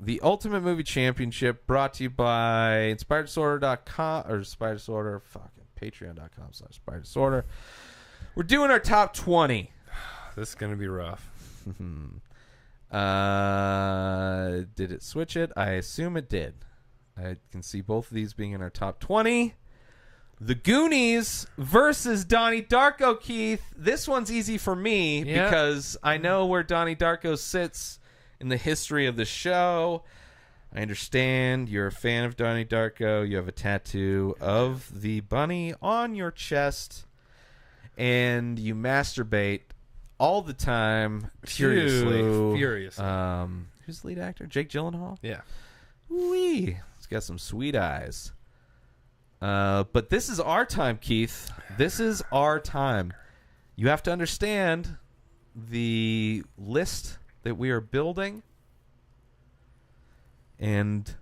the Ultimate Movie Championship, brought to you by InspiredDisorder.com or InspiredDisorder, Patreon.com/InspiredDisorder. We're doing our top 20. This is going to be rough. Did it switch it? I assume it did. I can see both of these being in our top 20. The Goonies versus Donnie Darko, Keith. This one's easy for me because I know where Donnie Darko sits in the history of the show. I understand you're a fan of Donnie Darko. You have a tattoo of the bunny on your chest, and you masturbate all the time, furiously. Who's the lead actor? Jake Gyllenhaal? Yeah. Wee. He's got some sweet eyes. But this is our time, Keith. This is our time. You have to understand the list that we are building, and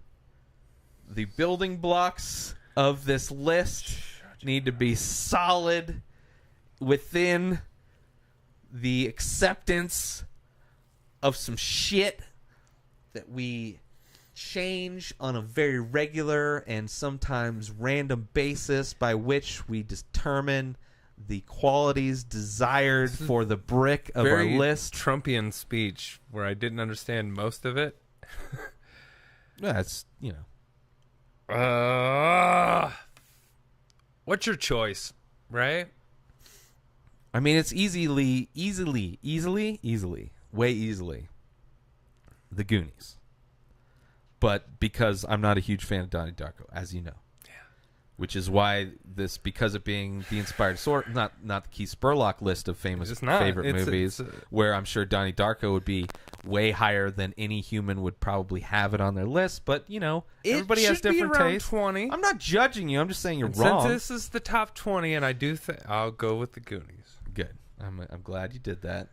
the building blocks of this list need to be solid within the acceptance of some shit that we change on a very regular and sometimes random basis, by which we determine the qualities desired for the brick of our list. Trumpian speech where I didn't understand most of it. That's, you know. What's your choice, right? I mean, it's easily, way easily, The Goonies. But because I'm not a huge fan of Donnie Darko, as you know. Yeah. Which is why this, because it being the inspired sort, not the Keith Spurlock list of famous favorite movies, where I'm sure Donnie Darko would be way higher than any human would probably have it on their list. But, you know, everybody has different tastes. 20. I'm not judging you. I'm just saying you're wrong. Since this is the top 20, and I do think I'll go with The Goonies. Good. I'm glad you did that.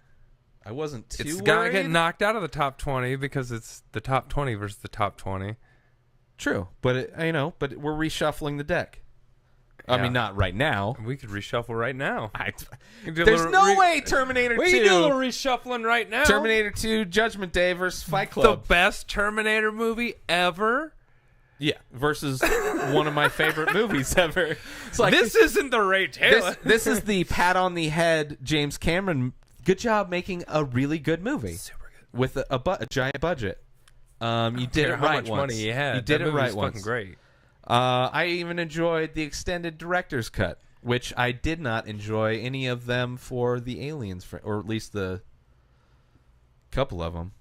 I wasn't too worried. It's gonna get knocked out of the top 20 because it's the top 20 versus the top 20. True, but but we're reshuffling the deck. Yeah. I mean, not right now. We could reshuffle right now. There's no way Terminator 2. We can do a little reshuffling right now. Terminator 2 Judgment Day versus Fight Club. The best Terminator movie ever. Yeah, versus one of my favorite movies ever. It's like, this isn't the Ray Taylor. This is the pat on the head James Cameron. Good job making a really good movie. Super good. With a giant budget. You did it right once. How much money you had. You did it right once. Fucking great. I even enjoyed the extended director's cut, which I did not enjoy any of them for the Aliens, or at least the couple of them.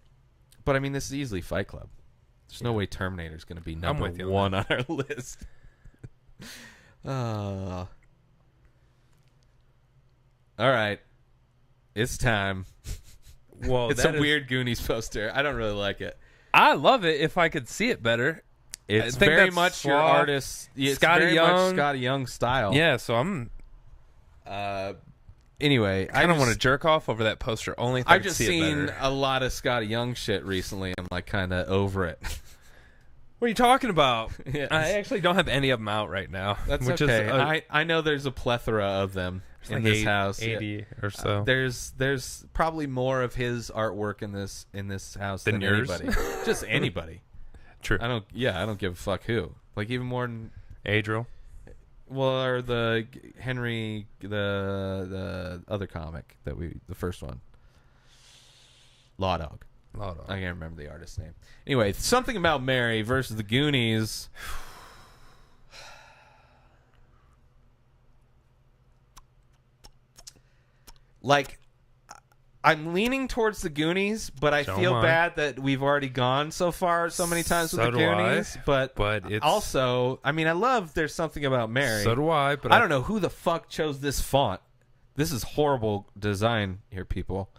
But I mean, this is easily Fight Club. There's no way Terminator's going to be number one on our list. All right. It's time. Well, it's a weird Goonies poster. I don't really like it. I love it if I could see it better. It's very much your artist. It's Scotty Young. Scotty Young style. Yeah, so I'm... Anyway, I don't want to jerk off over that poster. Only if I've just seen a lot of Scotty Young shit recently. I'm like kind of over it. What are you talking about? Yes. I actually don't have any of them out right now. That's okay. I know there's a plethora of them in this house. 80 or so. There's probably more of his artwork in this house than yours? anybody. Just anybody. True. I don't give a fuck who. Like even more than Adriel. Well, or the Henry, the other comic the first one. Law Dog. I can't remember the artist's name. Anyway, Something About Mary versus the Goonies. Like, I'm leaning towards the Goonies, but I feel bad that we've already gone so many times with the Goonies. But it's also, I mean, I love There's Something About Mary. So do I. But I don't know who the fuck chose this font. This is horrible design here, people.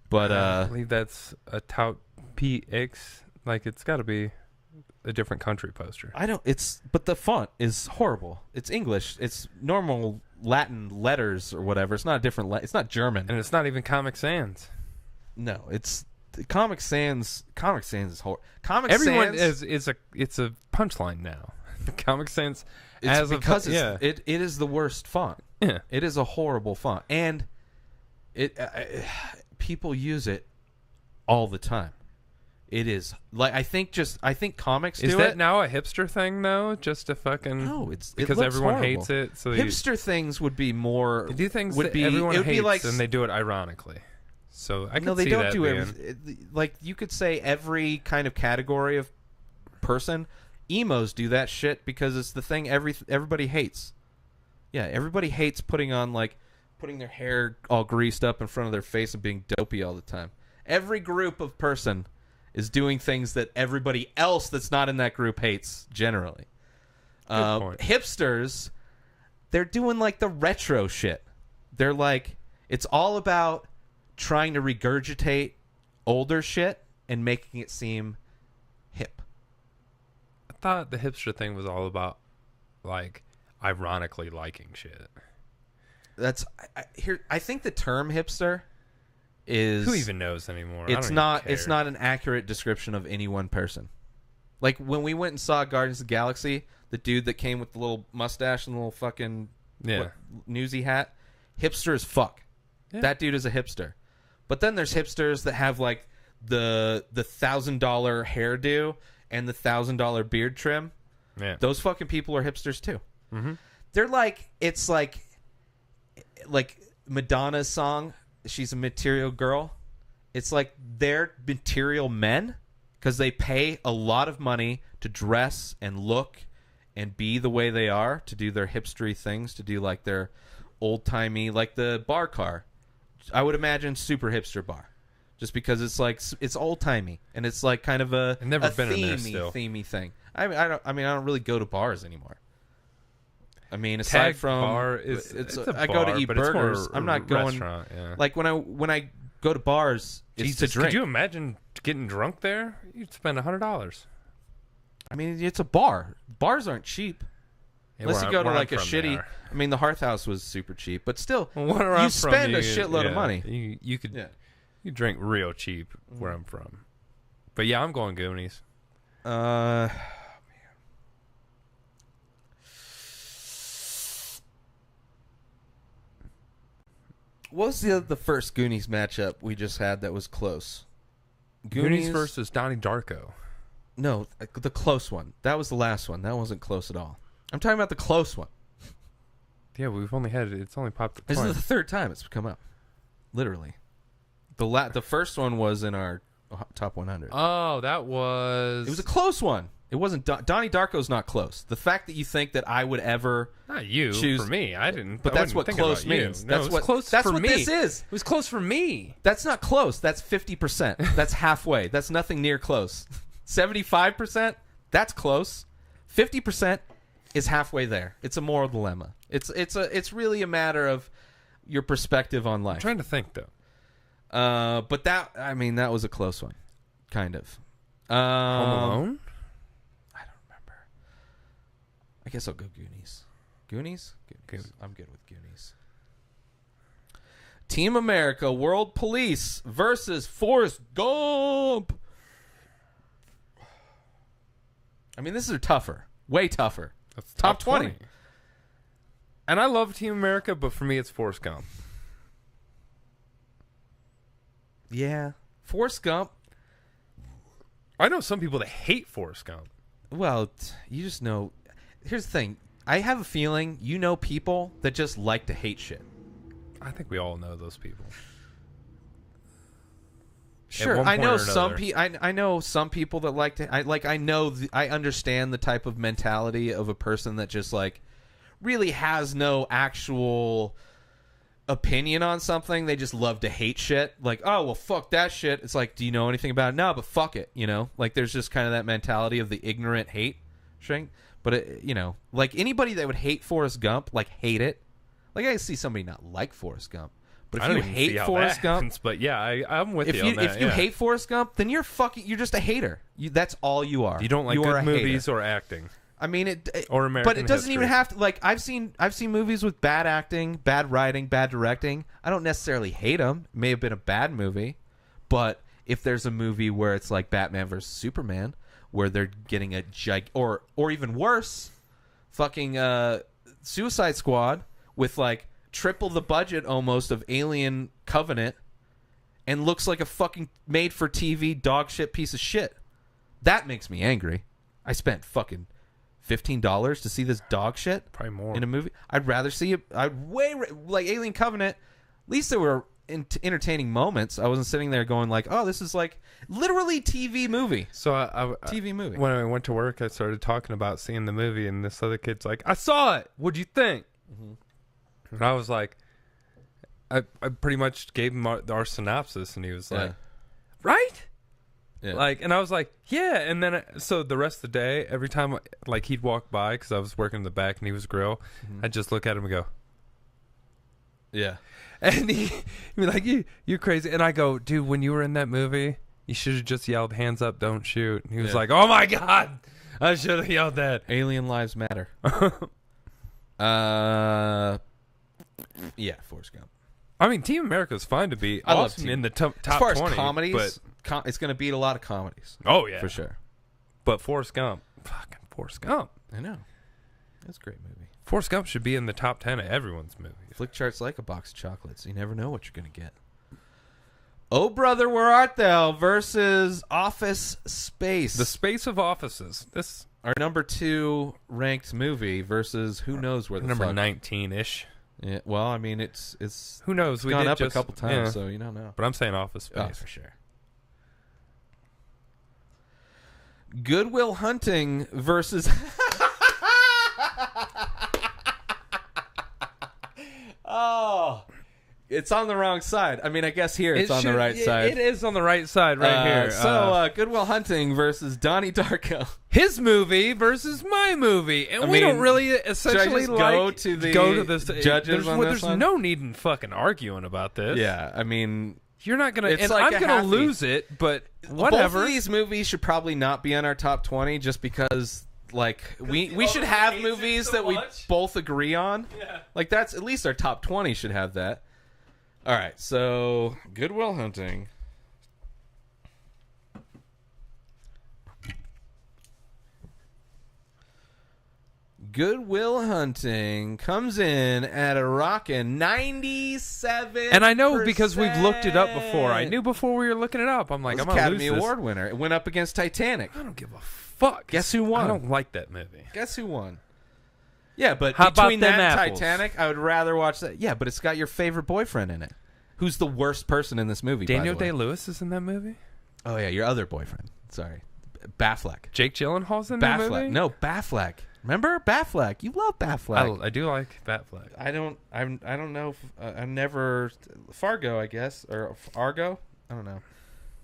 But I believe that's a Tout PX. Like, it's got to be a different country poster. But the font is horrible. It's English. It's normal Latin letters or whatever. It's not a different. It's not German, and it's not even Comic Sans. No, it's Comic Sans. Comic Sans is horrible. Everyone is a punchline now. Comic Sans, it is the worst font. Yeah, it is a horrible font, and people use it all the time. It is like I think comics Is do that it. now a hipster thing though? Just to fucking because looks everyone horrible. hates it. So Hipster things would be more. they do things would that be everyone it would hates, be like and they do it ironically. So I can no, they see don't that do being. like you could say every kind of category of person. Emos do that shit because it's the thing everybody hates. Yeah, everybody hates putting their hair all greased up in front of their face and being dopey all the time. Every group of person is doing things that everybody else that's not in that group hates generally. Good point. Hipsters, they're doing like the retro shit. They're like, it's all about trying to regurgitate older shit and making it seem hip. I thought the hipster thing was all about like ironically liking shit. That's I think the term hipster is Who even knows anymore? It's not an accurate description of any one person. Like when we went and saw Guardians of the Galaxy, the dude that came with the little mustache and the little fucking newsy hat, hipster as fuck. Yeah. That dude is a hipster. But then there's hipsters that have like the $1,000 hairdo and the $1,000 beard trim. Yeah. Those fucking people are hipsters too. Mm-hmm. They're like, it's like Madonna's song, She's a Material Girl. It's like they're material men because they pay a lot of money to dress and look and be the way they are, to do their hipstery things, to do like their old-timey, like the bar car. I would imagine super hipster bar. Just because it's like it's old-timey and it's like kind of a themey thing. I don't really go to bars anymore. I mean, aside from bar it's a I bar, go to eat but burgers. It's more I'm not going. Yeah. Like when I go to bars, it's Jesus, to drink. could you imagine getting drunk there? You'd spend $100. I mean, it's a bar. Bars aren't cheap. Yeah, Unless you go to like a shitty. There. I mean, the Hearth House was super cheap, but still, you spend a shitload of money. You could you drink real cheap where I'm from. But yeah, I'm going Goonies. Man. What was the first Goonies matchup we just had that was close? Goonies versus Donnie Darko. No, the close one. That was the last one. That wasn't close at all. I'm talking about the close one. Yeah, we've only had it. It's only popped up This twice. is the third time it's come up. Literally. The first one was in our top 100. Oh, that was... It was a close one. It wasn't... Donnie Darko's not close. The fact that you think that I would ever... Not you. choose, for me. I didn't. But that's what close means. No, That's close that's for what me. this is. It was close for me. That's not close. That's 50%. That's halfway. That's nothing near close. 75%, that's close. 50% is halfway there. It's a moral dilemma. It's really a matter of your perspective on life. I'm trying to think though. But that was a close one, kind of. Home Alone? I don't remember. I guess I'll go Goonies. Goonies? I'm good with Goonies. Team America World Police versus Forrest Gump. I mean, this is tougher. Way tougher. That's top 20. And I love Team America, but for me, it's Forrest Gump. Yeah. Forrest Gump. I know some people that hate Forrest Gump. Well, you just know. Here's the thing. I have a feeling you know people that just like to hate shit. I think we all know those people. Sure, I know some I know some people that like to. I understand the type of mentality of a person that just like really has no actual opinion on something. They just love to hate shit. Like, oh well, fuck that shit. It's like, do you know anything about it? No, but fuck it. You know, like there's just kind of that mentality of the ignorant hate thing. But like anybody that would hate Forrest Gump, like hate it. Like I can see somebody not like Forrest Gump. But if you hate Forrest Gump, but yeah, I'm with you on that. If you hate Forrest Gump, then you're just a hater. That's all you are. You don't like good movies or acting. I mean, or American but it doesn't history. even have to. Like I've seen movies with bad acting, bad writing, bad directing. I don't necessarily hate them. It may have been a bad movie, but if there's a movie where it's like Batman versus Superman, where they're getting a or even worse, fucking Suicide Squad with like triple the budget almost of Alien Covenant, and looks like a fucking made-for-TV dog shit piece of shit. That makes me angry. I spent fucking $15 to see this dog shit. Probably more. In a movie. I'd rather see it. Like Alien Covenant. At least there were entertaining moments. I wasn't sitting there going like, "Oh, this is like literally TV movie." So TV movie. When I went to work, I started talking about seeing the movie, and this other kid's like, "I saw it. What'd you think?" Mm-hmm. And I was like, I pretty much gave him our synopsis, and he was like, "Right." Yeah. Like, and I was like, yeah. And then, so the rest of the day, every time, like, he'd walk by, because I was working in the back and he was grill, I'd just look at him and go, yeah. And he'd be like, you're crazy. And I go, dude, when you were in that movie, you should have just yelled, hands up, don't shoot. And he was like, oh my God, I should have yelled that. Alien lives matter. Yeah, Forrest Gump. I mean, Team America's fine to be I awesome love in the top 20. As far as comedies, but it's going to beat a lot of comedies. Oh, yeah. For sure. But Forrest Gump. Fucking Forrest Gump. I know. That's a great movie. Forrest Gump should be in the top 10 of everyone's movies. Flickchart's like a box of chocolates. You never know what you're going to get. Oh, Brother, Where Art Thou versus Office Space. The Space of Offices. This our number 2 ranked movie versus who knows where the number fuck. 19-ish. Yeah, well, I mean, it's who knows? Gone up a couple times, so you don't know. But I'm saying Office Space. Oh, for sure. Good Will Hunting versus... Oh, it's on the wrong side. I mean, I guess here it's on the right side. It is on the right side right here. So, Good Will Hunting versus Donnie Darko. His movie versus my movie, and we don't really essentially go to the judges on this one? There's no need in fucking arguing about this. Yeah, I mean, you're not gonna. It's And like I'm gonna lose it, but whatever. Both of these movies should probably not be on our top 20, just because. Like we should have movies that we both agree on. Yeah. Like that's at least our top 20 should have that. All right, so Good Will Hunting. Good Will Hunting comes in at a rockin' 97%. And I know because we've looked it up before. I knew before we were looking it up. I'm like, I'm gonna lose this. Academy Award winner. It went up against Titanic. I don't give a fuck. Guess who won? I don't like that movie. Guess who won? Yeah, but How between about that them and apples? Titanic, I would rather watch that. Yeah, but it's got your favorite boyfriend in it. Who's the worst person in this movie? Daniel by the way? Day-Lewis is in that movie? Oh, yeah, your other boyfriend. Sorry. Baffleck. Jake Gyllenhaal's in that movie? No, Baffleck. Remember Baffleck? You love Baffleck. I do like Batfleck. I don't know. If, I never. Fargo, I guess, or Argo. I don't know.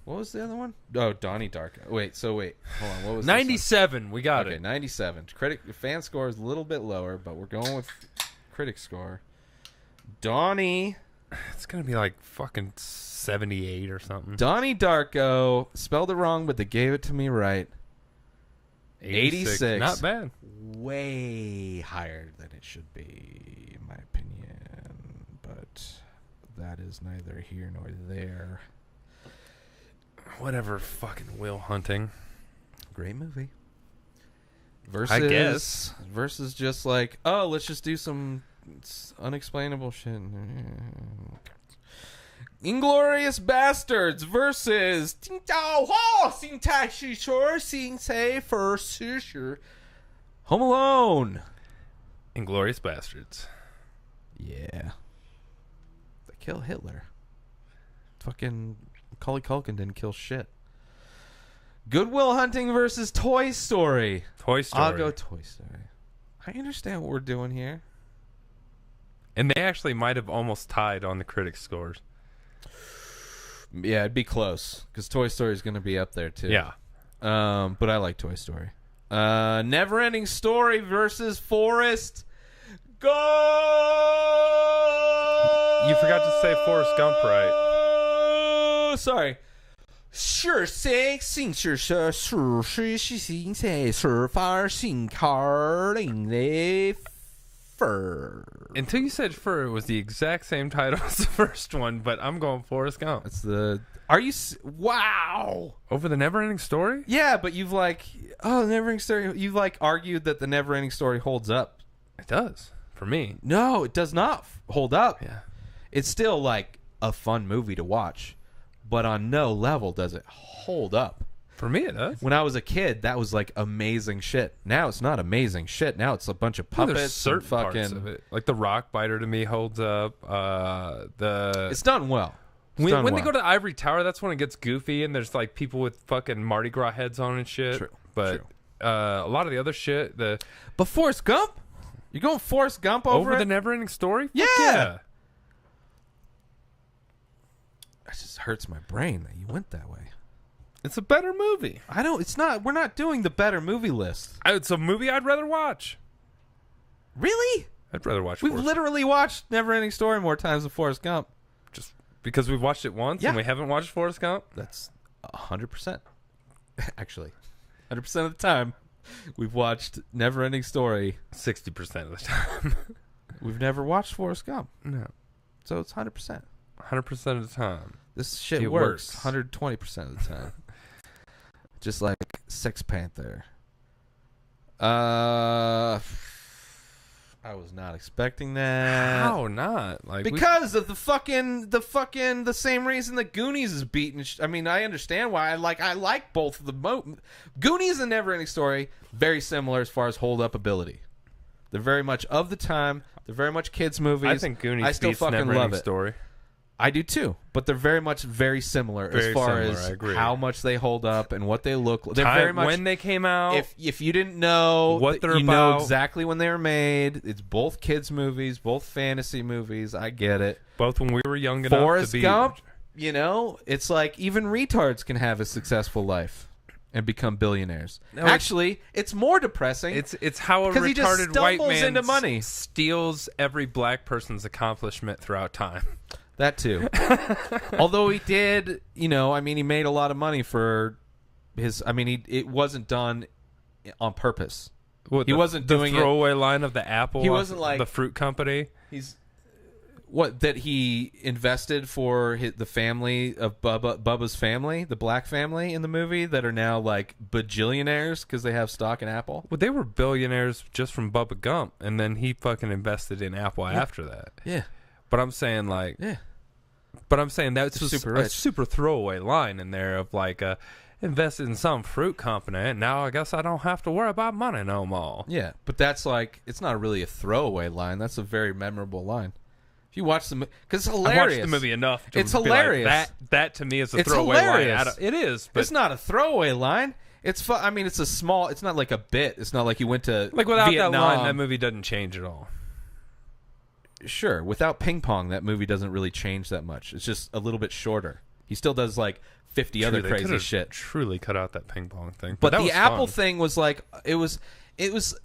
What was the other one? Oh, Donnie Darko. Wait. Hold on. What was 97? We got it. it. 97. Fan score is a little bit lower, but we're going with critic score. Donnie. It's gonna be like fucking 78 or something. Donnie Darko spelled it wrong, but they gave it to me right. 86. Not bad. Way higher than it should be, in my opinion. But that is neither here nor there. Whatever, fucking Will Hunting. Great movie. Versus, I guess. Versus just like, oh, let's just do some unexplainable shit. Inglorious Bastards versus Home Alone. Inglorious Bastards. Yeah. They kill Hitler. Fucking Macaulay Culkin didn't kill shit. Good Will Hunting versus Toy Story. Toy Story. I'll go Toy Story. I understand what we're doing here. And they actually might have almost tied on the critics' scores. Yeah, it'd be close because Toy Story is going to be up there too. Yeah. But I like Toy Story. Never-Ending Story versus Forrest Gump. You forgot to say Forrest Gump right. Sorry. 是谁姓是是是是是姓谁是发姓卡令的 fur. Until you said fur, it was the exact same title as the first one, but I'm going Forrest Gump. It's the... Are you... Wow! Over the Never-Ending Story? Yeah, but you've like... Oh, the Never-Ending Story... You've like argued that the Never-Ending Story holds up. It does. For me. No, it does not hold up. Yeah. It's still like a fun movie to watch. but on no level does it hold up. For me, it does. When I was a kid, that was like amazing shit. Now it's not amazing shit. Now it's a bunch of puppets. There's certain and fucking parts of it, like the rock biter to me holds up. It's done well. When they go to the Ivory Tower, that's when it gets goofy, and there's like people with fucking Mardi Gras heads on and shit. True. But a lot of the other shit, But Forrest Gump, you going Forrest Gump over the it? Never-Ending Story. Yeah. Fuck yeah. It just hurts my brain that you went that way. It's a better movie. I don't. It's not. We're not doing the better movie list. It's a movie I'd rather watch. Really? I'd rather watch. We've literally watched Never-Ending Story more times than Forrest Gump. Just because we've watched it once and we haven't watched Forrest Gump. That's 100%. Actually, 100% of the time, we've watched Never-Ending Story. 60% of the time, we've never watched Forrest Gump. No. So it's 100%. 100% of the time. This shit It works works. 120% of the time. Just like Sex Panther. I was not expecting that. How not? Like because of the same reason that Goonies is beaten. I mean, I understand why. I like both of the Goonies and Never-Ending Story very similar as far as hold up ability. They're very much of the time. They're very much kids movies. I think Goonies I still beats fucking Never-Ending love it. Story. I do too, but they're very similar Very as far similar, I as agree. how much they hold up and what they look like. They're Time very much when they came out. If you didn't know What they're you know about. exactly when they were made. It's both kids movies, both fantasy movies. I get it. Both when we were young enough Forrest to be. Gump, you know, it's like even retards can have a successful life and become billionaires. No, Actually, it's more depressing. It's how a because he just retarded white stumbles man into money. steals every black person's accomplishment throughout time. That too. Although he did, you know, I mean, he made a lot of money for his. I mean, it wasn't done on purpose. He wasn't doing the throwaway line of the apple. He wasn't like the fruit company. He's that he invested for the family of Bubba's family, the black family in the movie that are now like bajillionaires because they have stock in Apple. Well, they were billionaires just from Bubba Gump, and then he fucking invested in Apple after that. Yeah, but I'm saying like, yeah. But I'm saying that's just super a rich. super throwaway line in there of like, invested in some fruit company, and now I guess I don't have to worry about money no more. Yeah, but that's like, it's not really a throwaway line. That's a very memorable line. If you watch the movie, because it's hilarious. I watched the movie enough. To It's be like, hilarious. that to me is a It's throwaway hilarious. line. It is, but It's not a throwaway line. It's I mean, it's a small. It's not like a bit. It's not like you went to like without Vietnam. that line, that movie doesn't change at all. Sure, without ping pong, that movie doesn't really change that much. It's just a little bit shorter. He still does like 50 other They crazy could've shit. Truly cut out that ping pong thing. But that the was Apple fun. thing was like it was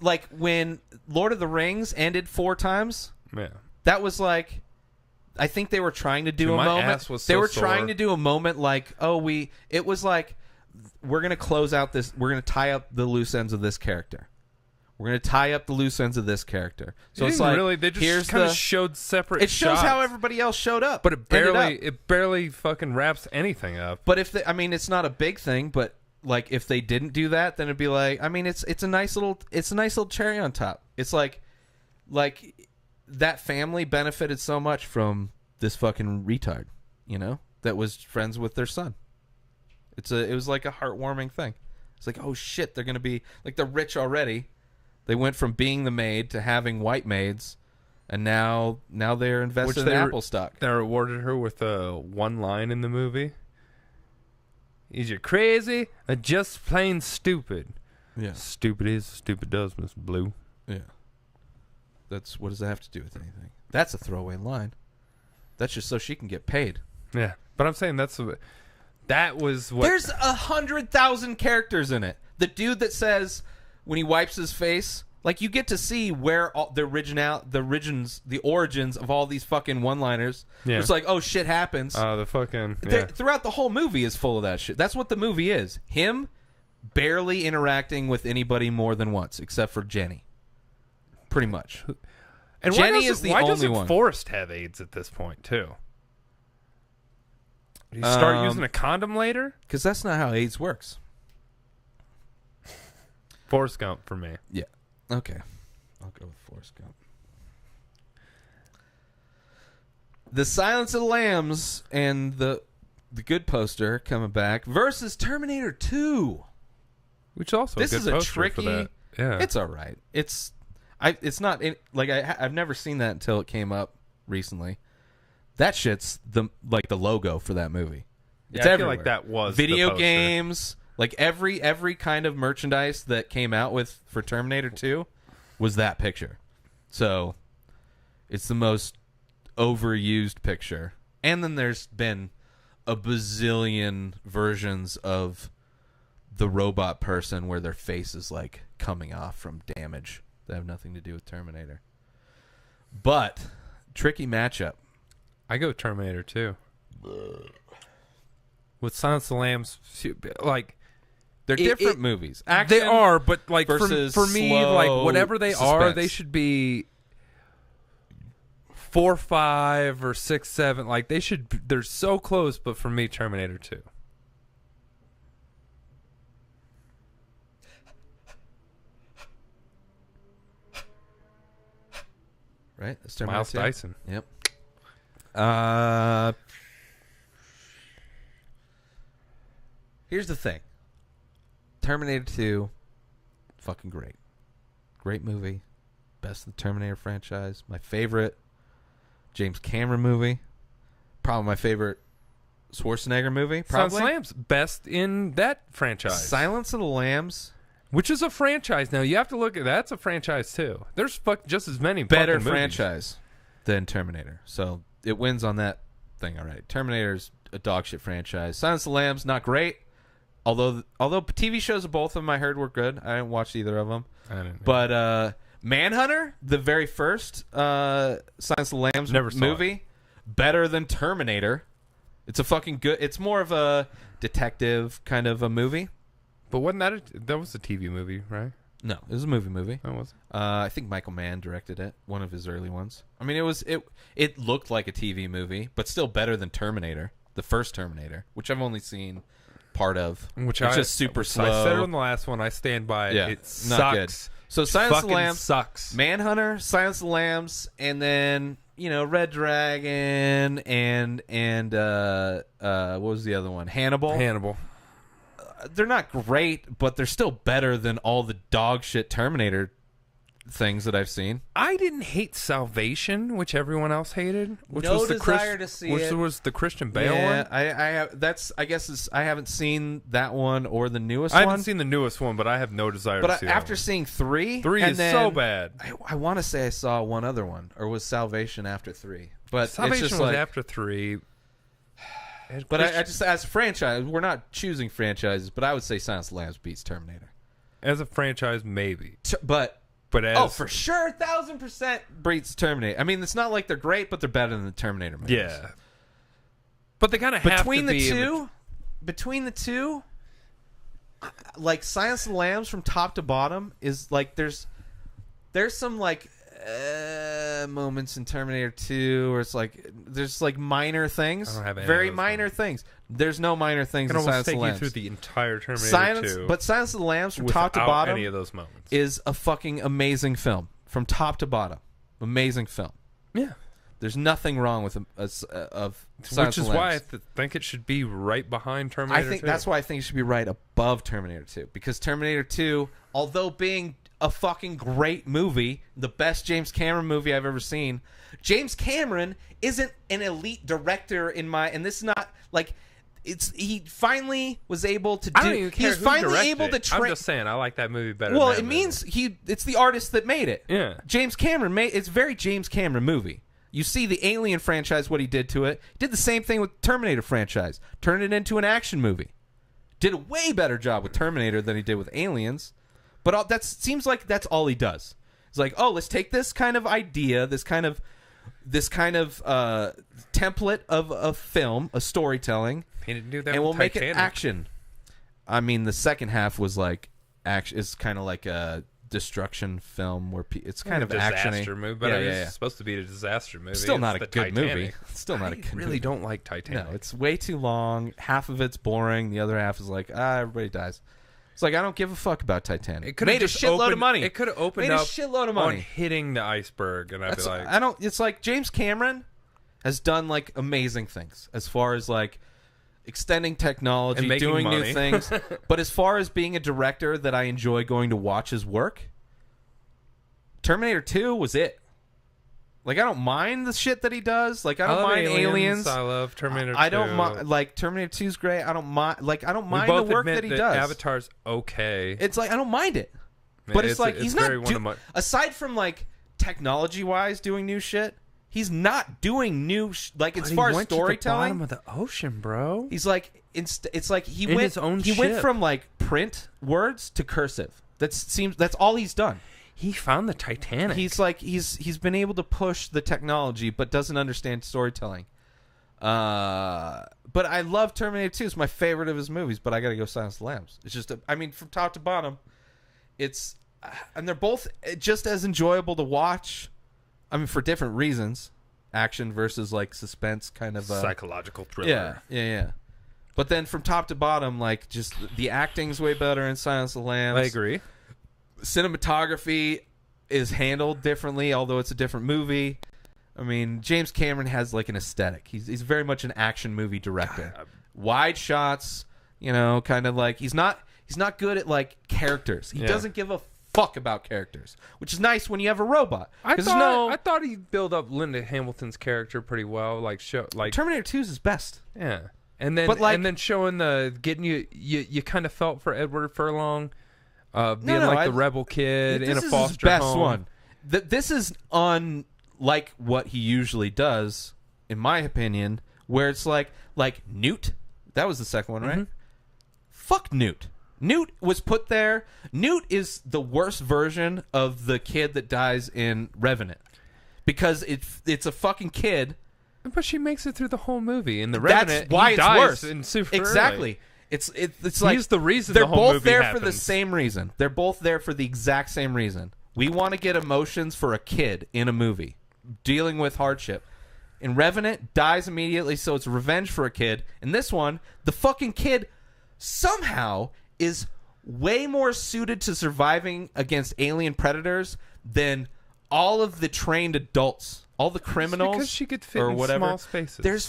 like when Lord of the Rings ended 4 times. Yeah. That was like, I think they were trying to do Dude, a my moment. ass was They so were sore. trying to do a moment like, it was like, we're gonna close out this. We're gonna tie up the loose ends of this character. We're gonna tie up the loose ends of this character. So it's like, really, they just here's kind of the. showed separate. It shows shots, how everybody else showed up, but ended up. it barely fucking wraps anything up. But if they, I mean, it's not a big thing, but like if they didn't do that, then it'd be like, I mean, it's a nice little cherry on top. It's like that family benefited so much from this fucking retard, you know, that was friends with their son. It was like a heartwarming thing. It's like, oh shit, they're gonna be like, they're rich already. They went from being the maid to having white maids, and now they're invested in Apple stock. They rewarded her with one line in the movie. Is you crazy or just plain stupid? Yeah, Stupid is, stupid does, Miss Blue. yeah. What does that have to do with anything? That's a throwaway line. That's just so she can get paid. Yeah, but I'm saying that was what. There's 100,000 characters in it. The dude that says when he wipes his face, like, you get to see where all the origins of all these fucking one-liners. Yeah. It's like, oh shit happens. The fucking yeah. Throughout the whole movie is full of that shit. That's what the movie is. Him barely interacting with anybody more than once, except for Jenny. Pretty much. And Jenny is the why only doesn't one. Forrest have AIDS at this point too? Did he start using a condom later? Because that's not how AIDS works. Forrest Gump for me. Yeah. Okay. I'll go with Forrest Gump. The Silence of the Lambs and the the good poster coming back versus Terminator 2. Which also This a good is a poster tricky. for that. Yeah. It's all right. It's not like I've never seen that until it came up recently. That shit's the logo for that movie. It's I feel everywhere. like that was video the poster. games, like every kind of merchandise that came out for Terminator 2 was that picture. So it's the most overused picture. And then there's been a bazillion versions of the robot person where their face is like coming off from damage that have nothing to do with Terminator. But tricky matchup. I go Terminator 2. With Silence of the Lambs, like They're different movies. Action they are, but like for me, slow like whatever they are, suspense. they should be 4, 5, or 6, 7. Like they're so close. But for me, Terminator 2. Right? That's Terminator Miles 2. Dyson. Yep. Here's the thing. Terminator 2, fucking great. Great movie. Best of the Terminator franchise. My favorite James Cameron movie. Probably my favorite Schwarzenegger movie. Silence Probably. of the Lambs, best in that franchise. Silence of the Lambs. Which is a franchise now. You have to look at that's a franchise too. There's just as many Better fucking movies. franchise than Terminator. So it wins on that thing already. Terminator's a dog shit franchise. Silence of the Lambs, not great. Although TV shows of both of them I heard were good. I didn't watch either of them. I didn't know. But Manhunter, the very first Silence of the Lambs Never saw movie, better than Terminator. It's a fucking good. It's more of a detective kind of a movie. But wasn't that was a TV movie, right? No, it was a movie. That was. I think Michael Mann directed it, one of his early ones. I mean, it looked like a TV movie, but still better than Terminator, the first Terminator, which I've only seen part of. Which it's just super slow. I said it on the last one. I stand by it. Yeah, It not sucks. good. So Silence of the Fucking Lambs sucks. Manhunter, Silence of the Lambs, and then Red Dragon and what was the other one? Hannibal. They're not great, but they're still better than all the dog shit Terminator things that I've seen. I didn't hate Salvation, which everyone else hated. Which No was the desire to see which it. was the Christian Bale Yeah, one. I haven't seen that one or the newest I one. haven't seen the newest one, but I have no desire to see after that seeing 3, one. 3 and is then, so bad. I want to say I saw one other one, or was Salvation after 3? But Salvation it's just was like, after 3. But I just, as a franchise, we're not choosing franchises, but I would say Silence of the Lambs beats Terminator. As a franchise, maybe. But as for sure, 1,000% beats Terminator. I mean, it's not like they're great, but they're better than the Terminator movies. yeah. But they kind of have Between to the be two, like Silence of the Lambs from top to bottom is like there's some like moments in Terminator 2 where it's like there's like minor things, I don't have any very of those minor things. There's no minor things I can in almost Silence of take the you Lambs. through the entire Terminator 2. But Silence of the Lambs from without top to bottom any of those moments. is a fucking amazing film from top to bottom. Amazing film. Yeah. There's nothing wrong with Silence Which is of the why I Lambs. think it should be right behind Terminator 2. I think that's why I think it should be right above Terminator 2. Because Terminator 2, although being a fucking great movie, the best James Cameron movie I've ever seen, James Cameron isn't an elite director and this is not like he finally was able to do. I don't even care He's who finally directed able to it. I'm train. just saying I like that movie better. Well, than that it movie. means it's the artist that made it. Yeah. James Cameron made it's a very James Cameron movie. You see the Alien franchise, what he did to it. He did the same thing with Terminator franchise. Turned it into an action movie. Did a way better job with Terminator than he did with Aliens. But that seems like that's all he does. It's like, oh, let's take this kind of idea, this kind of template of a film, a storytelling, He didn't do that and with we'll make it Titanic. action. I mean, the second half was like action. It's kind of like a destruction film where it's kind of disaster actiony. movie, but yeah, it's supposed to be a disaster movie. Still not It's a the good Titanic. movie. Still not a good really movie. don't like Titanic. No, it's way too long. Half of it's boring. The other half is like, everybody dies. It's like, I don't give a fuck about Titanic. It could made a shitload of money. It could have opened made up a shitload of on money. hitting the iceberg, and I'd be like, It's like James Cameron has done like amazing things as far as like extending technology, And making doing new money. things. But as far as being a director that I enjoy going to watch his work, Terminator 2 was it. Like, I don't mind the shit that he does. Like, I don't love mind Aliens. I love Terminator 2. I don't mind. Like, Terminator 2 is great. I don't mind. Like, I don't We mind both the work admit that he does. Avatar's okay. It's like I don't mind it. But it's like he's very not. one of my- Aside from like technology-wise doing new shit, he's not doing new. Like as But far he as went to the storytelling, bottom of the ocean, bro. he's like it's like he In went his own he went ship. from like print words to cursive. That's all he's done. He found the Titanic. He's like he's been able to push the technology, but doesn't understand storytelling. But I love Terminator 2. It's my favorite of his movies. But I gotta go Silence of the Lambs. It's just I mean from top to bottom, and they're both just as enjoyable to watch. I mean for different reasons, action versus like suspense kind of psychological thriller. Yeah. But then from top to bottom, like just the acting's way better in Silence of the Lambs. I agree. Cinematography is handled differently, although it's a different movie. I mean, James Cameron has like an aesthetic. He's very much an action movie director. Wide shots, kind of like he's not good at like characters. He doesn't give a fuck about characters, which is nice when you have a robot. I thought he built up Linda Hamilton's character pretty well. Like Terminator 2 is his best. Yeah, and then showing getting you kind of felt for Edward Furlong. Being the rebel kid in a foster home. This is his best one. This is unlike what he usually does, in my opinion, where it's like Newt. That was the second one, right? Mm-hmm. Fuck Newt. Newt was put there. Newt is the worst version of the kid that dies in Revenant. Because it's a fucking kid. But she makes it through the whole movie. In the Revenant, that's why he it's dies worse. in super Exactly. early. It's like he's the reason they're the whole both movie there happens. for the same reason. They're both there for the exact same reason. We want to get emotions for a kid in a movie dealing with hardship. In Revenant, dies immediately, so it's revenge for a kid. In this one, the fucking kid somehow is way more suited to surviving against alien predators than all of the trained adults, all the criminals, because she could fit or in whatever. small spaces. There's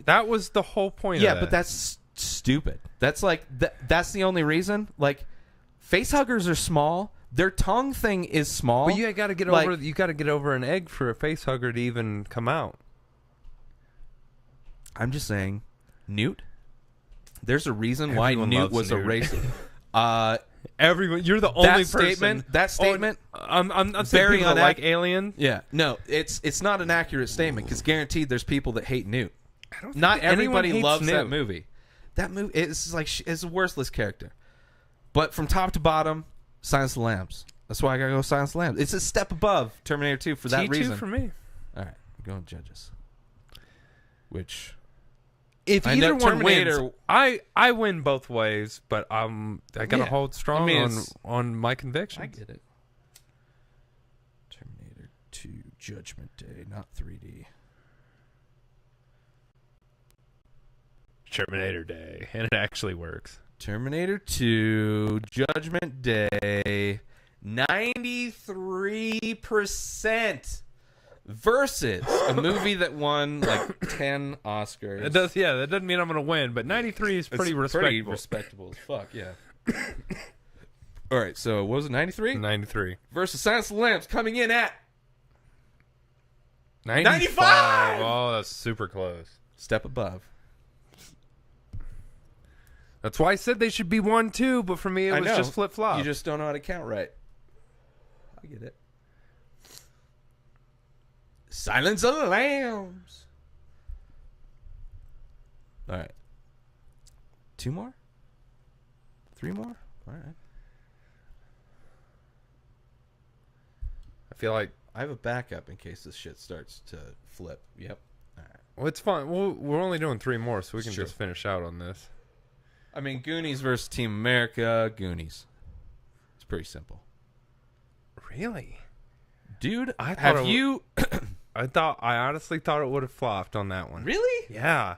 That was the whole point. Yeah, of but that's stupid. That's like that's the only reason. Like, facehuggers are small. Their tongue thing is small. But you got to get over. You got to get over an egg for a facehugger to even come out. I'm just saying, Newt. There's a reason Everyone why Newt loves was Newt. erased. Everyone, you're the only person. That statement. I'm very very like Alien. Yeah, no, it's not an accurate statement because guaranteed there's people that hate Newt. I don't Not think anyone everybody hates loves that Newt. movie. That movie is like it's a worthless character. But from top to bottom, Silence of the Lambs. That's why I gotta go Silence of the Lambs. It's a step above Terminator 2 for that T2 reason. for me. All right, I'm going judges. Which If I either know one Terminator- wins, I win both ways, but I gotta Yeah. hold strong I mean, on my convictions. I get it. Terminator 2 Judgment Day, not 3D. Terminator Day, and it actually works. Terminator 2 Judgment Day, 93% versus a movie that won like 10 Oscars. It does, yeah. That doesn't mean I'm gonna win, but 93 is pretty respectable. Pretty respectable as fuck, yeah. All right, so what was it, 93? 93 Versus Silence of the Lambs coming in at 95. Oh, that's super close. step above. That's why I said they should be 1-2, but for me it I was know. just flip flop. You just don't know how to count right. I get it. Silence of the Lambs. All right. 2 more? 3 more? All right. I feel like I have a backup in case this shit starts to flip. Yep. All right. well, it's fine. We're only doing 3 more, so we can Sure. just finish out on this. I mean, Goonies versus Team America. Goonies. It's pretty simple. Really? Dude, I thought have it you... I honestly thought it would have flopped on that one. Really? Yeah.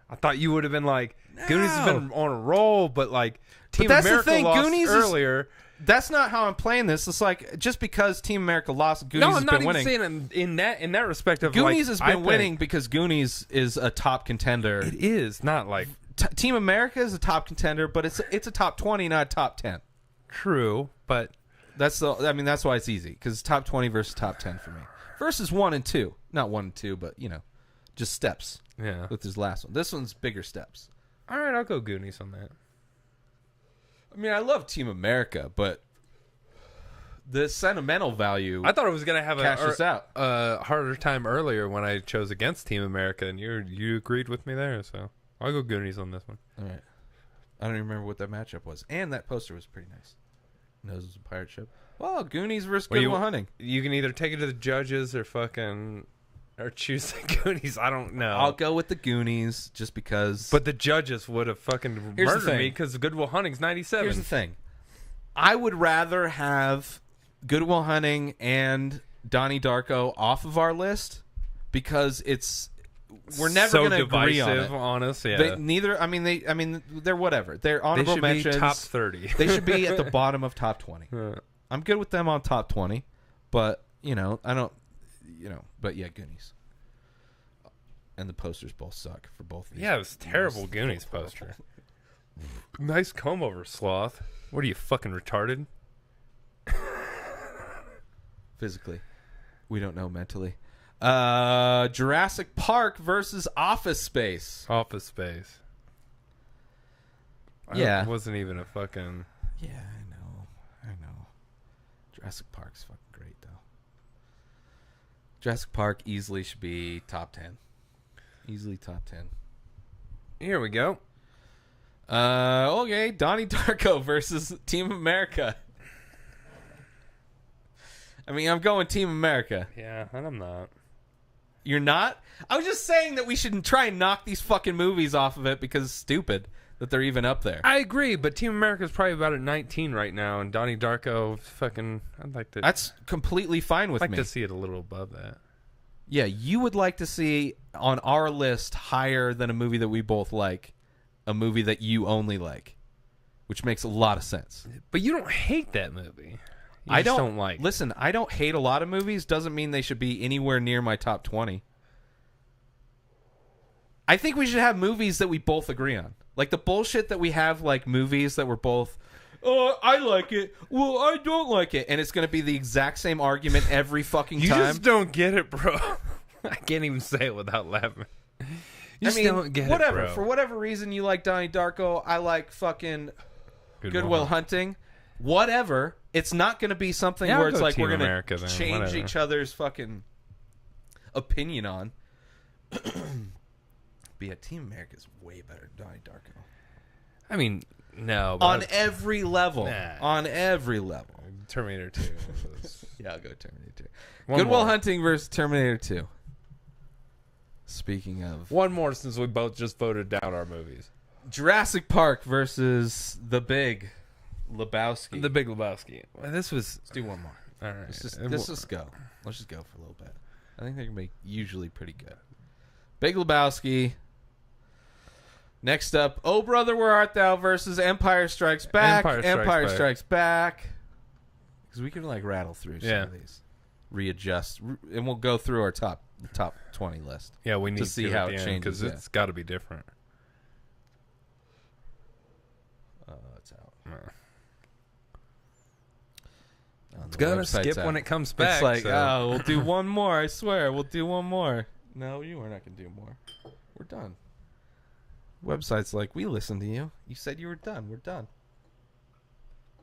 I thought you would have been like, Goonies has been on a roll, but like Team that's the America thing, lost Goonies earlier. That's not how I'm playing this. It's like just because Team America lost, Goonies No, has I'm not been even winning. saying in that respect of Goonies like, has been winning because Goonies is a top contender. It is not like Team America is a top contender, but it's a top 20, not a top 10. true, but That's why it's easy because it's top 20 versus top 10 for me. Versus 1 and 2, not 1 and 2, but just steps. yeah. With his last one, this one's bigger steps. All right, I'll go Goonies on that. I mean, I love Team America, but the sentimental value. I thought it was gonna have out. a harder time earlier when I chose against Team America, and you agreed with me there, so I'll go Goonies on this one. All right. I don't even remember what that matchup was, and that poster was pretty nice. Knows it was a pirate ship. Well, Goonies versus Good Will Hunting. You can either take it to the judges or choose the Goonies. I don't know. I'll go with the Goonies just because. But the judges would have fucking murdered me because Good Will Hunting's 97. Here's the thing. I would rather have Good Will Hunting and Donnie Darko off of our list because we're never going to agree on it. On us, yeah. They're whatever. They're honorable mentions. They should be top 30. They should be at the bottom of top 20. I'm good with them on top 20, but I don't, but yeah, Goonies. And the posters both suck for both of these. Yeah, it was terrible Goonies poster. Nice comb over, Sloth. What are you, fucking retarded? Physically. We don't know mentally. Jurassic Park versus Office Space. Office Space. Yeah. It wasn't even a fucking... Yeah, I know. Jurassic Park's fucking great, though. Jurassic Park easily should be top 10. Easily top 10. Here we go. Okay, Donnie Darko versus Team America. I mean, I'm going Team America. Yeah, and I'm not. You're not? I was just saying that we should try and knock these fucking movies off of it because it's stupid that they're even up there. I agree, but Team America's probably about at 19 right now, and Donnie Darko fucking... I'd like to... That's completely fine with me. I'd like to see it a little above that. Yeah, you would like to see on our list higher than a movie that we both like, a movie that you only like, which makes a lot of sense. But you don't hate that movie. I don't like. Listen, I don't hate a lot of movies. Doesn't mean they should be anywhere near my top 20. I think we should have movies that we both agree on. Like the bullshit that we have, like movies that we're both, oh, I like it. Well, I don't like it. And it's going to be the exact same argument every fucking time. You just don't get it, bro. I can't even say it without laughing. You just don't get whatever. it, bro. For whatever reason you like Donnie Darko, I like fucking Good Will Hunting. Whatever. It's not going to be something where it's like we're going to change each other's fucking opinion on. But yeah, Team America is way better than Donnie Darko. I mean, no. On every level. Nah. On every level. Terminator 2. Yeah, I'll go Terminator 2. Good Will Hunting versus Terminator 2. Speaking of... One more since we both just voted down our movies. Jurassic Park versus The Big Lebowski. The Big Lebowski. Well, this was... Let's do one more. All right. Let's just go. Let's just go for a little bit. I think they can be usually pretty good. Big Lebowski. Next up, Oh Brother, Where Art Thou versus Empire Strikes Back. Empire Strikes Back. Because we can like rattle through some of these. Readjust. And we'll go through our top 20 list. Yeah, we need to see how it changes. Because it's got to be different. It's out. It's gonna skip when it comes back. It's like, oh, we'll do one more. I swear, we'll do one more. No, you are not gonna do more. We're done. Website's like, we listened to you. You said you were done. We're done.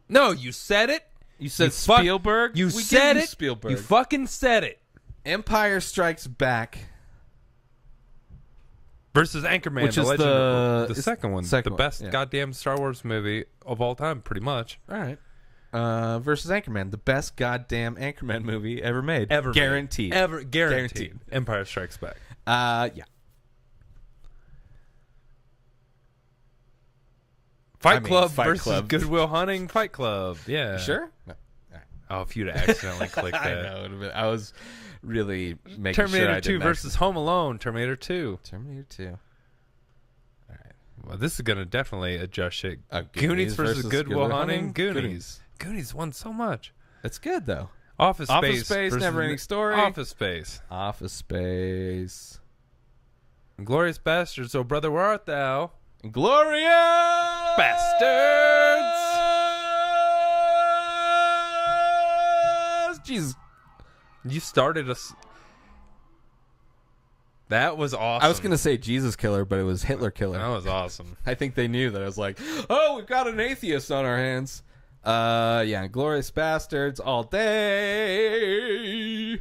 No, you said it. You said Spielberg. You said it. Spielberg. You fucking said it. Empire Strikes Back versus Anchorman, which is the second one, the best yeah. goddamn Star Wars movie of all time, pretty much. All right. Versus Anchorman, the best goddamn Anchorman movie ever made. Ever guaranteed. Made. Ever guaranteed. Empire Strikes Back. Yeah. Fight Club versus Good Will Hunting. Fight Club. Yeah. You sure? No. Right. Oh, if you'd accidentally clicked that. I know. I was really making Terminator sure I 2 versus Home Alone. Terminator 2. Terminator 2. All right. Well, this is gonna definitely adjust shit. Goonies versus Good Will Hunting. Goonies. Goonies won so much. It's good though. Office Space. Space, Never Ending Story. Office Space. Office Space. Glorious Bastards. Oh, brother, where art thou? Glorious Bastards. Jesus. You started us. That was awesome. I was going to say Jesus Killer, but it was Hitler Killer. That was awesome. I think they knew that. I was like, oh, we've got an atheist on our hands. Yeah, Glorious Bastards all day.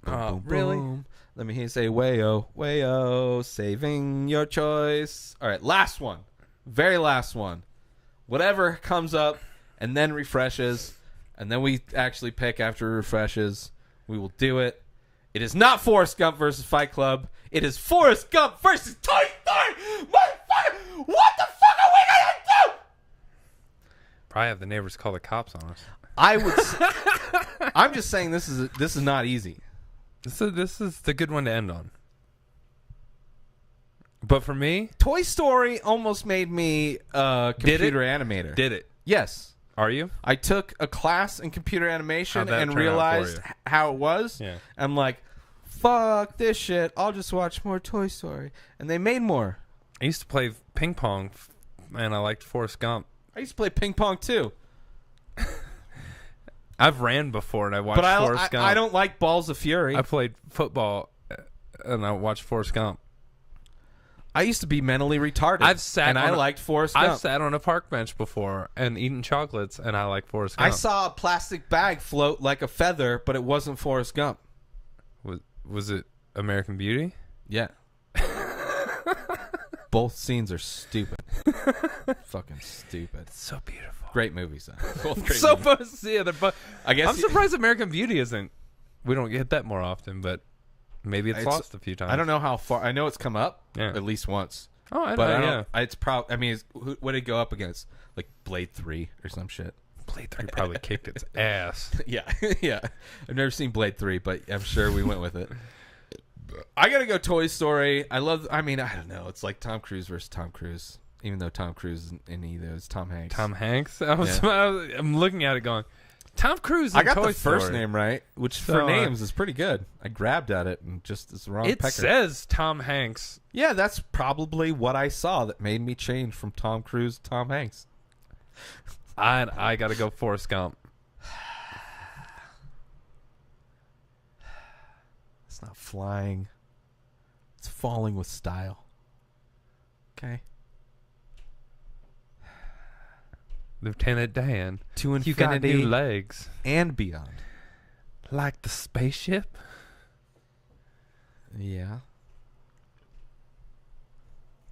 Oh, really? Boom. Let me hear you say, wayo, wayo, saving your choice. All right, last one. Very last one. Whatever comes up and then refreshes, and then we actually pick after it refreshes. We will do it. It is not Forrest Gump versus Fight Club. It is Forrest Gump versus Toy Story. Motherfucker, what the fuck are we gonna do? Probably have the neighbors call the cops on us. I would. I'm just saying this is not easy. This is the good one to end on. But for me, Toy Story almost made me a computer animator. Did it? Yes. Are you? I took a class in computer animation How'd that and turn out realized for you? how it was. Yeah. I'm like, fuck this shit. I'll just watch more Toy Story. And they made more. I used to play ping pong, and I liked Forrest Gump. I used to play ping pong too. I've ran before, and I watched But Forrest Gump. I don't like Balls of Fury. I played football, and I watched Forrest Gump. I used to be mentally retarded. I liked Forrest Gump. I've sat on a park bench before and eaten chocolates, and I like Forrest Gump. I saw a plastic bag float like a feather, but it wasn't Forrest Gump. Was it American Beauty? Yeah. Both scenes are stupid. Fucking stupid. So beautiful. Great movies, though. Both great So movies. yeah, I guess I'm surprised American Beauty isn't. We don't get that more often, but maybe it's lost a few times. I don't know how far. I know it's come up at least once. Oh, I but know. I don't, Yeah. it's probably. I mean, what did it go up against? Like Blade 3 or some shit. Blade 3 probably kicked its ass. Yeah, yeah. I've never seen Blade 3, but I'm sure we went with it. I gotta go Toy Story. I mean, I don't know. It's like Tom Cruise versus Tom Cruise. Even though Tom Cruise isn't in either, it's Tom Hanks. Tom Hanks? I'm looking at it going, Tom Cruise in I got Toy the first Story. name right, which for names is pretty good. I grabbed at it and just it's the wrong pecker. It says Tom Hanks. Yeah, that's probably what I saw that made me change from Tom Cruise to Tom Hanks. I got to go Forrest Gump. It's not flying. It's falling with style. Okay. Lieutenant Dan. To You got infinity new legs. and beyond. Like the spaceship? Yeah.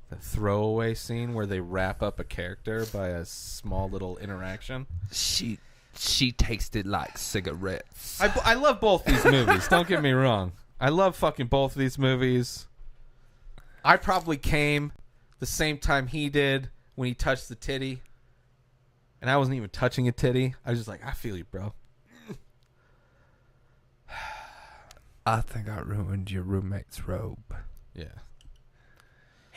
The throwaway scene where they wrap up a character by a small little interaction. She tasted like cigarettes. I love both these movies. Don't get me wrong. I love fucking both these movies. I probably came the same time he did when he touched the titty. And I wasn't even touching a titty. I was just like, I feel you, bro. I think I ruined your roommate's robe. Yeah.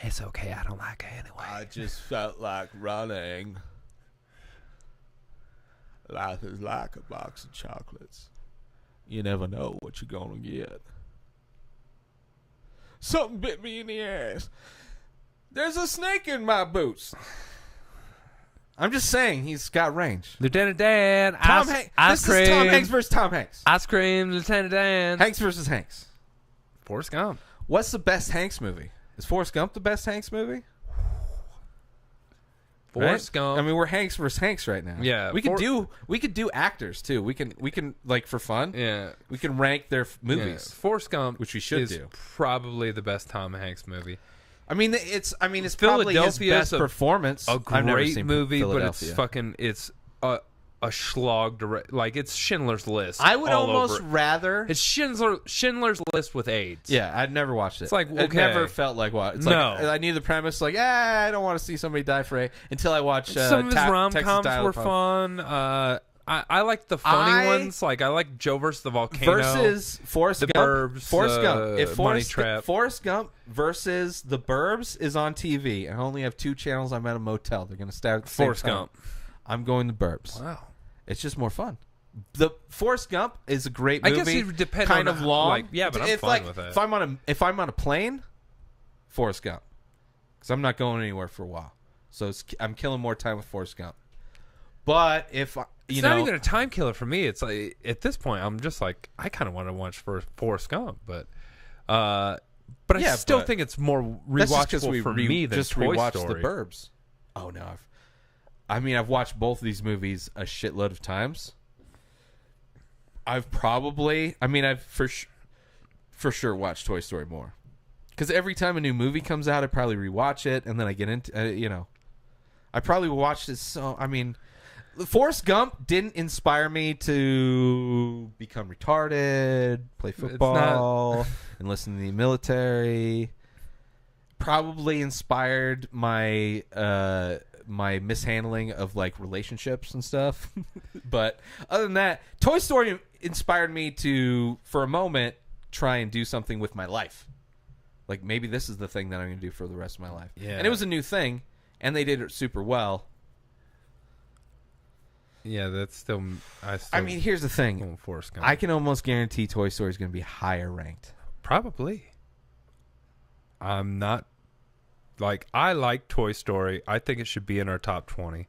It's okay. I don't like it anyway. I just felt like running. Life is like a box of chocolates. You never know what you're going to get. Something bit me in the ass. There's a snake in my boots. I'm just saying he's got range. Lieutenant Dan. Tom Hanks. This is Tom Hanks versus Tom Hanks. Ice cream, Lieutenant Dan. Hanks versus Hanks. Forrest Gump. What's the best Hanks movie? Is Forrest Gump the best Hanks movie? Forrest Gump. I mean, we're Hanks versus Hanks right now. Yeah, we could do actors too. We can like for fun. Yeah, we can rank their movies. Yeah. Forrest Gump, which we should is do, probably the best Tom Hanks movie. I mean, it's probably his best performance. A great movie, but it's fucking a slog. Like it's Schindler's List. I would almost rather it's Schindler's List with AIDS. Yeah, I'd never watched it. It's like it never felt like what. It's no, like I knew the premise. Like, I don't want to see somebody die for AIDS until I watched. Some of his rom-coms were fun. I like the funny ones. Like I like Joe versus the Volcano versus Forrest the Gump. Burbs, Forrest Gump. If Money Trap. Forrest Gump versus the Burbs is on TV, and I only have 2 channels. I'm at a motel. They're going to start at the same Forrest time. Gump. I'm going the Burbs. Wow. It's just more fun. The Forrest Gump is a great movie. I guess it depends kind on of long. Like, yeah, but I'm fine with that. If I'm on a plane, Forrest Gump, because I'm not going anywhere for a while, so I'm killing more time with Forrest Gump. But if it's not even a time killer for me. It's like at this point, I'm just like I kind of want to watch Forrest Gump, but I still think it's more rewatchable for me than just Toy rewatched Story. The Burbs. Oh no, I've watched both of these movies a shitload of times. I've for sure watched Toy Story more, because every time a new movie comes out, I probably rewatch it, and then I get into I probably watched it. So Forrest Gump didn't inspire me to become retarded, play football, enlist in the military. Probably inspired my my mishandling of like relationships and stuff. But other than that, Toy Story inspired me to, for a moment, try and do something with my life. Like maybe this is the thing that I'm going to do for the rest of my life. Yeah. And it was a new thing, and they did it super well. Yeah, that's still. Here's the thing. Forrest Gump. I can almost guarantee Toy Story is going to be higher ranked. Probably. I'm not. Like, I like Toy Story. I think it should be in our top 20.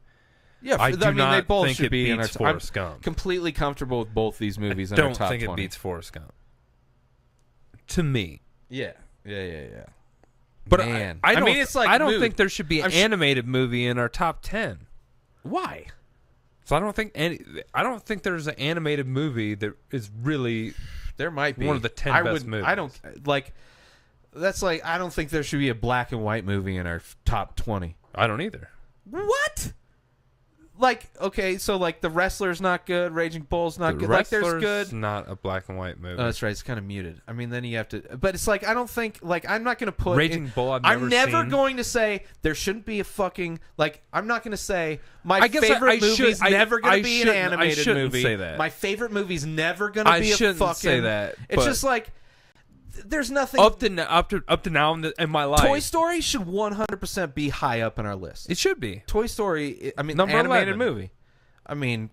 Yeah, they both think should it be in our beats Forrest Gump. Completely comfortable with both these movies in I our top 20. don't think it beats Forrest Gump. To me. Yeah. But man. I don't, it's like I don't think there should be an animated movie in our top 10. Why? So I don't think there's an animated movie that is really there might be one of the 10 best movies. I don't like that's like I don't think there should be a black and white movie in our top 20. I don't either. What? Like, okay, so like The Wrestler's not good, Raging Bull's not good. Like, there's good. Not a black and white movie. Oh, that's right. It's kind of muted. I mean, then you have to. But it's like I don't think like I'm not going to put Raging Bull. I'm never going to say there shouldn't be a fucking like. I'm not going to say my favorite movie's never going to be an animated movie. Say that. My favorite movie's never going to be a fucking. Say that. It's just like. There's nothing up to now in my life. Toy Story should 100% be high up in our list. It should be. Toy Story. I mean, number animated 11. movie. I mean,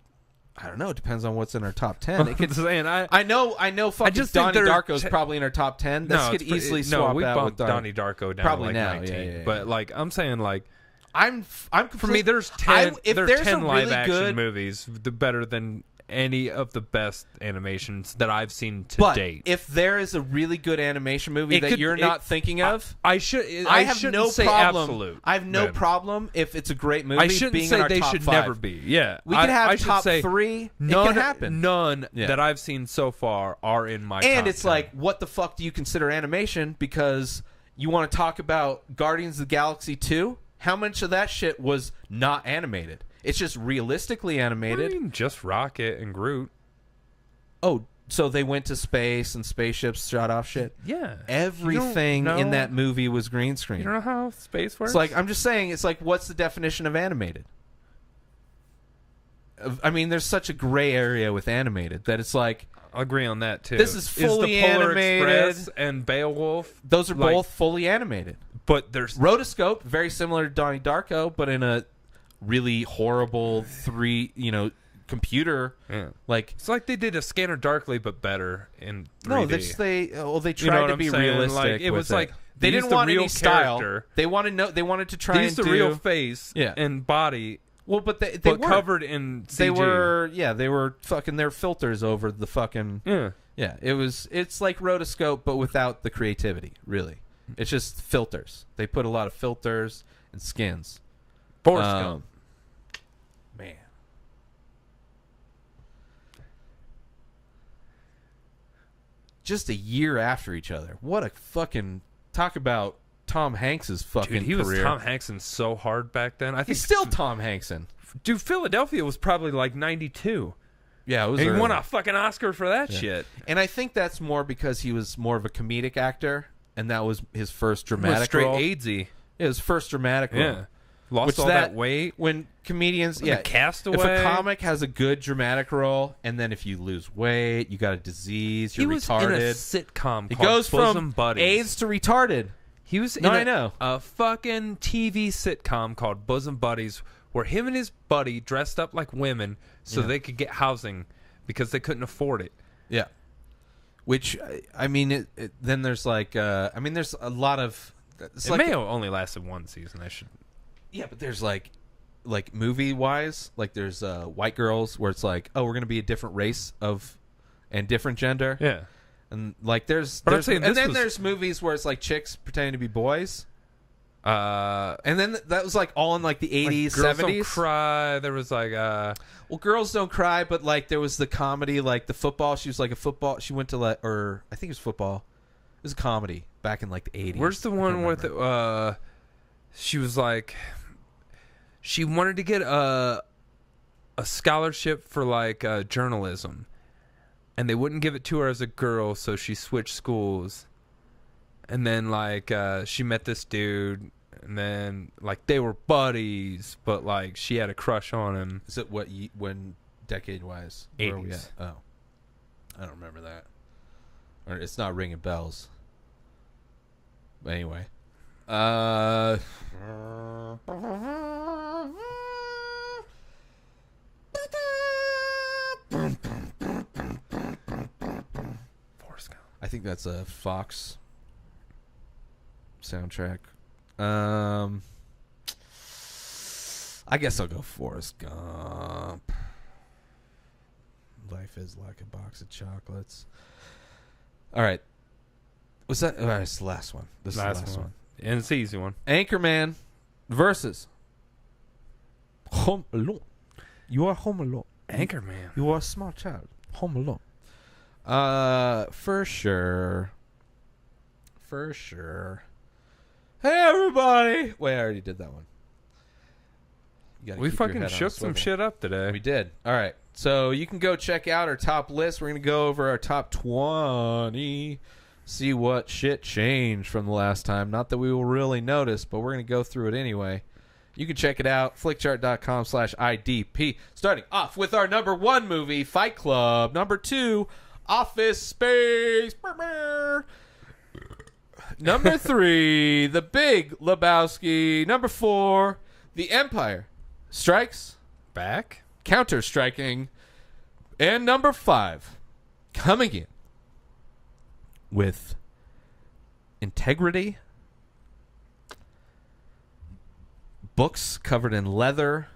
I don't know. It depends on what's in our top 10. It could, I know. Fucking Donnie Darko's probably in our top 10. This could easily swap we out bumped with Donnie Darko down probably like now, 19. yeah. But like I'm saying, like I'm for me, there's 10. There's 10 live really action movies better than any of the best animations that I've seen to date. If there is a really good animation movie that you're not thinking of, I have no problem. Absolute. I have no problem if it's a great movie. I shouldn't being say in our they top should 5. never be. Yeah, we could have I top say 3. None, it can happen. None that I've seen so far are in my. And top it's 10. like, what the fuck do you consider animation? Because you want to talk about Guardians of the Galaxy 2? How much of that shit was not animated? It's just realistically animated. I mean, just Rocket and Groot. Oh, so they went to space and spaceships shot off shit? Yeah. Everything in that movie was green screen. You don't know how space works? It's like, I'm just saying, it's like, what's the definition of animated? I mean, there's such a gray area with animated that it's like... I'll agree on that, too. This is fully the Polar animated. Express and Beowulf. Those are both fully animated. But there's... Rotoscope, very similar to Donnie Darko, but in a really horrible computer. Yeah. Like it's like they did a Scanner Darkly but better in 3D. No, they tried to be realistic. Like, it was like they didn't want any style. They wanted to try and do the real face and body. Well, but they were covered in CG. They were fucking their filters over the fucking it's like rotoscope but without the creativity, really. It's just filters. They put a lot of filters and skins. Forrest Gump. Man. Just a year after each other. What a fucking... Talk about Tom Hanks's fucking Dude, he career. was Tom Hankson so hard back then. I think he's still Tom Hankson. Dude, Philadelphia was probably like 92. Yeah, it was. And he won a fucking Oscar for that shit. And I think that's more because he was more of a comedic actor, and that was his first dramatic straight role. AIDSy. Yeah, his first dramatic role. Yeah. lost all that weight. When comedians, The Castaway. if a comic has a good dramatic role, and then if you lose weight, you got a disease, you're he was retarded. in a sitcom He called goes Bosom from Buddies. AIDS to retarded. He was in I know. a fucking TV sitcom called Bosom Buddies, where him and his buddy dressed up like women so they could get housing because they couldn't afford it. Yeah. Which, I mean, then there's like, there's a lot of. It may have only lasted one season. Yeah, but there's like movie wise, like there's White Girls where it's like, oh, we're gonna be a different race and different gender. Yeah. And like there's there's movies where it's like chicks pretending to be boys. And then that was like all in like the 80s, Girls 70s. Don't Cry. There was like well, Girls Don't Cry, but like there was the comedy, like the football. She was like a football. She went to or I think it was football. It was a comedy back in like the 80s. Where's the one with she was like she wanted to get a scholarship for like journalism, and they wouldn't give it to her as a girl, so she switched schools. And then like she met this dude, and then like they were buddies, but like she had a crush on him. Is it when decade wise? 80s. Oh, I don't remember that. Or it's not ringing bells. But anyway, Forrest Gump. I think that's a Fox soundtrack. I guess I'll go Forrest Gump. Life is like a box of chocolates. All right. Was that? All right, it's the last one. This is the last one. And it's the easy one. Anchorman versus Home Alone. You are Home Alone. Anchorman. You are a small child. Home Alone. For sure. For sure. Hey, everybody. Wait, I already did that one. We fucking shook some shit up today. We did. All right. So you can go check out our top list. We're going to go over our top 20. See what shit changed from the last time. Not that we will really notice, but we're going to go through it anyway. You can check it out. Flickchart.com/IDP. Starting off with our number 1 movie, Fight Club. Number 2, Office Space. Number 3, The Big Lebowski. Number 4, The Empire Strikes Back. Counter-Striking. And number 5, coming in with integrity, books covered in leather,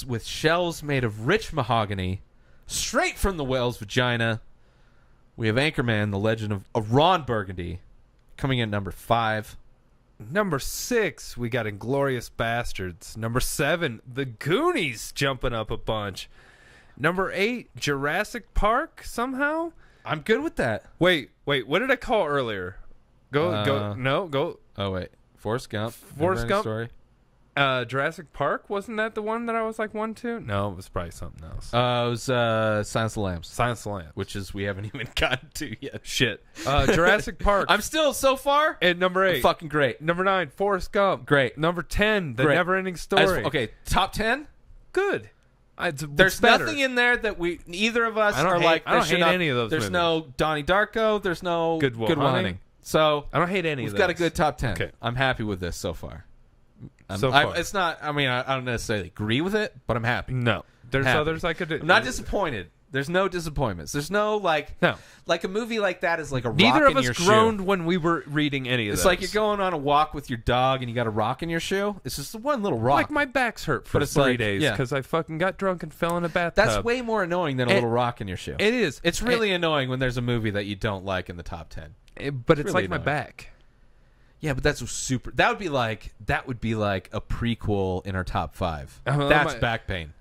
with shelves made of rich mahogany, straight from the whale's vagina. We have Anchorman, The Legend of Ron Burgundy, coming in number 5. Number 6, we got Inglourious Bastards. Number 7, The Goonies jumping up a bunch. Number 8, Jurassic Park somehow. I'm good with that. Wait. What did I call earlier? Go. Oh, wait. Forrest Gump. Forrest Gump. Story. Jurassic Park, wasn't that the one that I was like 1, 2? No, it was probably something else. It was Silence of the Lambs. Silence of the Lambs. Which is we haven't even gotten to yet. Shit. Jurassic Park. I'm still so far. And number 8. Fucking great. Number 9, Forrest Gump. Great. Number 10, The Great. Never-Ending Story. Okay, top 10? Good. There's nothing in there that either of us are like. I don't hate any of those There's movies. no Donnie Darko. There's no Good Will Hunting. So I don't hate any of those. We've got a good top 10. Okay. I'm happy with this so far. So far. It's not. I mean, I don't necessarily agree with it, but I'm happy. No. There's Happy. others I could do. I'm not disappointed. There's no disappointments. There's no like a movie like that is like a Neither rock of in your us groaned shoe. when we were reading any of It's those. like you're going on a walk with your dog and you got a rock in your shoe. It's just one little rock. Like my back's hurt for But it's 3 like- days yeah. because I fucking got drunk and fell in a bathtub. That's way more annoying than a little rock in your shoe. It is. It's really annoying when there's a movie that you don't like in the top 10. But it's really like my annoying. back. Yeah, but that's super. That would be like a prequel in our top 5. Oh, That's my- back pain.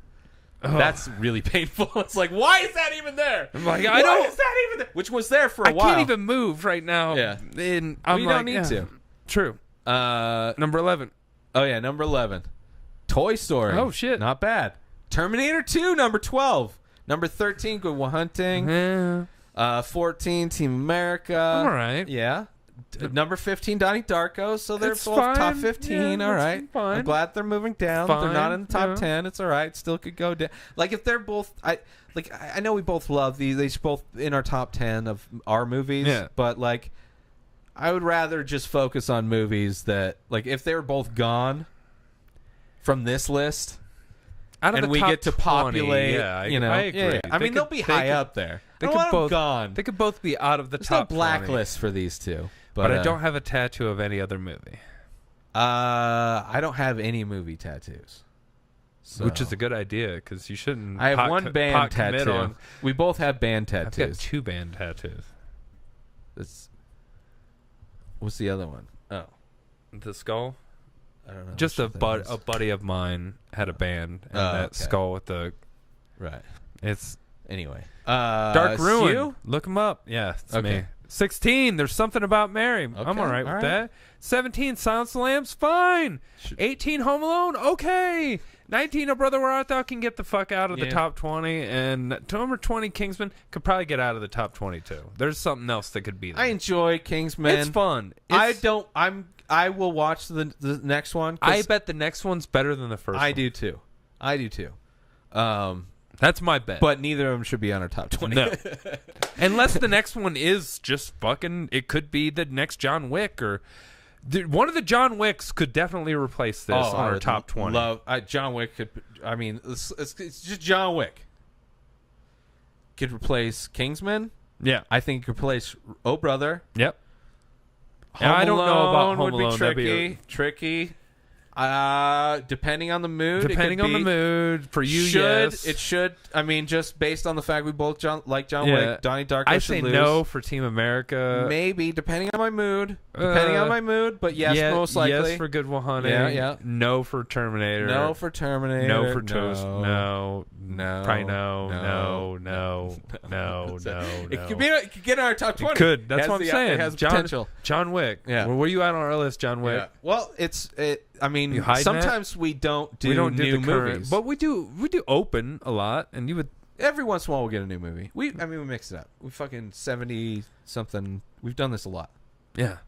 Oh. That's really painful. It's like, why is that even there? I'm like, why is that even there? Which was there for a while. I can't even move right now. Yeah. And Well, I'm you like, don't need to. True. Number 11. Oh yeah, number 11. Toy Story. Oh, shit. Not bad. Terminator 2, number 12. Number 13, Good Will Hunting. Yeah. 14, Team America. All right. Yeah. Number 15, Donnie Darko. So they're It's both fine. top 15. Yeah, all that's right. fine. I'm glad they're moving down. Fine, They're not in the top yeah. 10. It's all right. Still could go down. Like if they're both, I know we both love these. They're both in our top 10 of our movies. Yeah. But like, I would rather just focus on movies that, like, if they were both gone from this list. Out of And the we top get to 20, populate, yeah, I agree. agree. I mean, they'll be high up there. They I don't could want them both gone. They could both be out of the There's top no blacklist for these two. 20. But I don't have a tattoo of any other movie, I don't have any movie tattoos, so. which is a good idea because you shouldn't. I have one band tattoo. On. We both have band I've got tattoos. 2 band tattoos. What's the other one? Oh, The skull. I don't know. Just a what that is. buddy of mine had a band, and that okay. skull with the. Right. It's Anyway, Dark Ruin. you? Look him up. Yeah, it's Okay. me. 16. There's something about Mary. I'm all right with that. 17. Silence of the Lambs. Fine. 18. Home Alone. Okay. 19. Oh Brother, Where Art Thou can get the fuck out of the top 20, and number 20 Kingsman could probably get out of the top 22. There's something else that could be there. I enjoy Kingsman. It's fun. I will watch the next one. I bet the next one's better than the first. I one. do too. That's my bet. But neither of them should be on our top 20. No. Unless the next one is just fucking. It could be the next John Wick or. One of the John Wicks could definitely replace this on our top 20. John Wick could. I mean, it's just John Wick. Could replace Kingsman. Yeah. I think it could replace Oh Brother. Yep. Home I don't know about Alone Home would Alone. be That'd tricky. be Tricky. Depending on the mood. Depending on the mood. For you, yes. It should. I mean, just based on the fact we both like John Wick, Donnie Darko I should say lose. no for Team America. Maybe, depending on my mood. But yes, most likely. Yes for Good Will Hunting. Yeah. No for Terminator. No for Terminator. No for Toast. No. Probably no. It could get in our top 20. It could. That's what I'm saying. It has potential. John Wick. Yeah. Where you at on our list, John Wick? Yeah. Well, I mean, You hiding sometimes we don't do new the current, movies, but we do open a lot, and you would. every once in a while we'll get a new movie. We mix it up. We fucking 70 something. We've done this a lot. Yeah.